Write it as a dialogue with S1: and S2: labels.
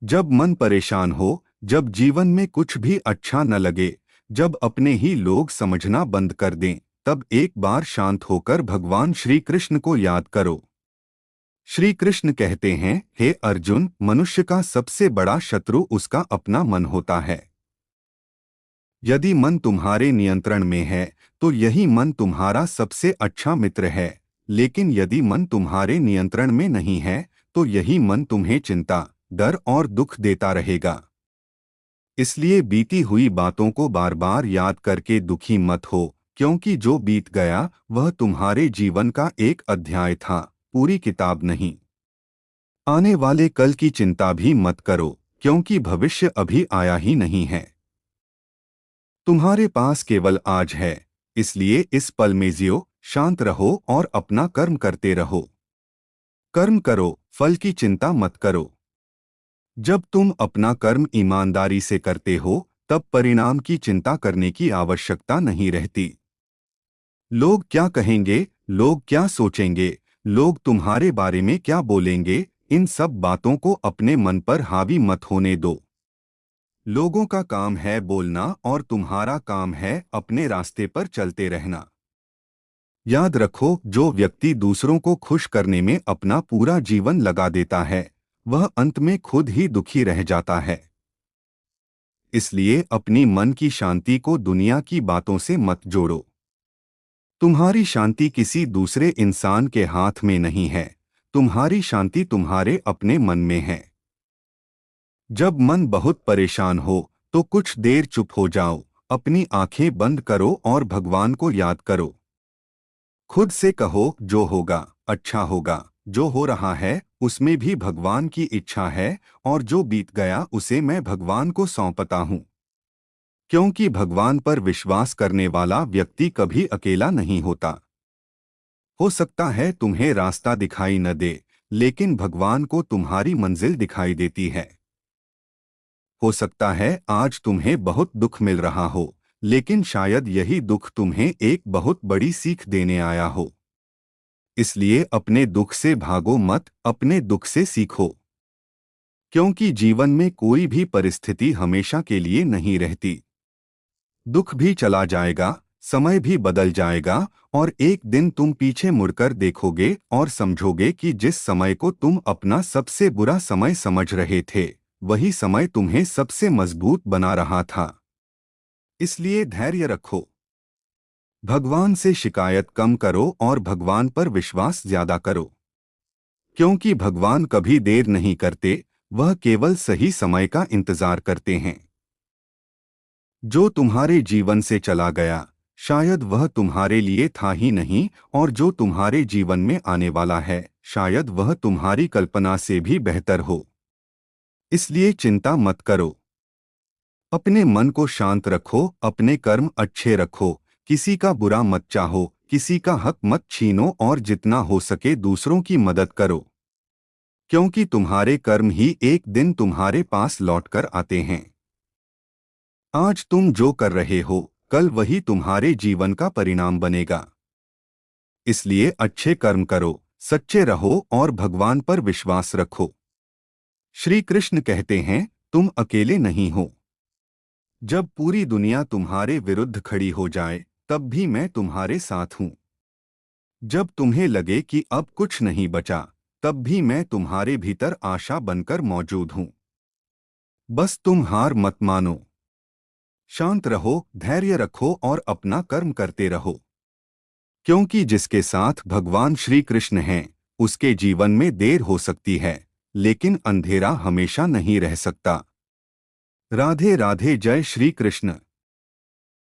S1: जब मन परेशान हो, जब जीवन में कुछ भी अच्छा न लगे, जब अपने ही लोग समझना बंद कर दें, तब एक बार शांत होकर भगवान श्री कृष्ण को याद करो। श्री कृष्ण कहते हैं, हे अर्जुन, मनुष्य का सबसे बड़ा शत्रु उसका अपना मन होता है। यदि मन तुम्हारे नियंत्रण में है तो यही मन तुम्हारा सबसे अच्छा मित्र है, लेकिन यदि मन तुम्हारे नियंत्रण में नहीं है तो यही मन तुम्हें चिंता, डर और दुख देता रहेगा। इसलिए बीती हुई बातों को बार बार याद करके दुखी मत हो, क्योंकि जो बीत गया वह तुम्हारे जीवन का एक अध्याय था, पूरी किताब नहीं। आने वाले कल की चिंता भी मत करो, क्योंकि भविष्य अभी आया ही नहीं है। तुम्हारे पास केवल आज है, इसलिए इस पल में जियो, शांत रहो और अपना कर्म करते रहो। कर्म करो, फल की चिंता मत करो। जब तुम अपना कर्म ईमानदारी से करते हो, तब परिणाम की चिंता करने की आवश्यकता नहीं रहती। लोग क्या कहेंगे, लोग क्या सोचेंगे, लोग तुम्हारे बारे में क्या बोलेंगे, इन सब बातों को अपने मन पर हावी मत होने दो। लोगों का काम है बोलना और तुम्हारा काम है अपने रास्ते पर चलते रहना। याद रखो, जो व्यक्ति दूसरों को खुश करने में अपना पूरा जीवन लगा देता है, वह अंत में खुद ही दुखी रह जाता है। इसलिए अपनी मन की शांति को दुनिया की बातों से मत जोड़ो। तुम्हारी शांति किसी दूसरे इंसान के हाथ में नहीं है, तुम्हारी शांति तुम्हारे अपने मन में है। जब मन बहुत परेशान हो तो कुछ देर चुप हो जाओ, अपनी आंखें बंद करो और भगवान को याद करो। खुद से कहो, जो होगा अच्छा होगा, जो हो रहा है उसमें भी भगवान की इच्छा है, और जो बीत गया उसे मैं भगवान को सौंपता हूँ। क्योंकि भगवान पर विश्वास करने वाला व्यक्ति कभी अकेला नहीं होता। हो सकता है तुम्हें रास्ता दिखाई न दे, लेकिन भगवान को तुम्हारी मंजिल दिखाई देती है। हो सकता है आज तुम्हें बहुत दुख मिल रहा हो, लेकिन शायद यही दुख तुम्हें एक बहुत बड़ी सीख देने आया हो। इसलिए अपने दुख से भागो मत, अपने दुख से सीखो। क्योंकि जीवन में कोई भी परिस्थिति हमेशा के लिए नहीं रहती। दुख भी चला जाएगा, समय भी बदल जाएगा, और एक दिन तुम पीछे मुड़कर देखोगे और समझोगे कि जिस समय को तुम अपना सबसे बुरा समय समझ रहे थे, वही समय तुम्हें सबसे मजबूत बना रहा था। इसलिए धैर्य रखो। भगवान से शिकायत कम करो और भगवान पर विश्वास ज्यादा करो। क्योंकि भगवान कभी देर नहीं करते, वह केवल सही समय का इंतजार करते हैं। जो तुम्हारे जीवन से चला गया, शायद वह तुम्हारे लिए था ही नहीं, और जो तुम्हारे जीवन में आने वाला है, शायद वह तुम्हारी कल्पना से भी बेहतर हो। इसलिए चिंता मत करो। अपने मन को शांत रखो, अपने कर्म अच्छे रखो, किसी का बुरा मत चाहो, किसी का हक मत छीनो, और जितना हो सके दूसरों की मदद करो। क्योंकि तुम्हारे कर्म ही एक दिन तुम्हारे पास लौटकर आते हैं। आज तुम जो कर रहे हो, कल वही तुम्हारे जीवन का परिणाम बनेगा। इसलिए अच्छे कर्म करो, सच्चे रहो और भगवान पर विश्वास रखो। श्री कृष्ण कहते हैं, तुम अकेले नहीं हो। जब पूरी दुनिया तुम्हारे विरुद्ध खड़ी हो जाए, तब भी मैं तुम्हारे साथ हूँ। जब तुम्हें लगे कि अब कुछ नहीं बचा, तब भी मैं तुम्हारे भीतर आशा बनकर मौजूद हूँ। बस तुम हार मत मानो। शांत रहो, धैर्य रखो और अपना कर्म करते रहो। क्योंकि जिसके साथ भगवान श्री कृष्ण हैं, उसके जीवन में देर हो सकती है, लेकिन अंधेरा हमेशा नहीं रह सकता। राधे राधे। जय श्री कृष्ण।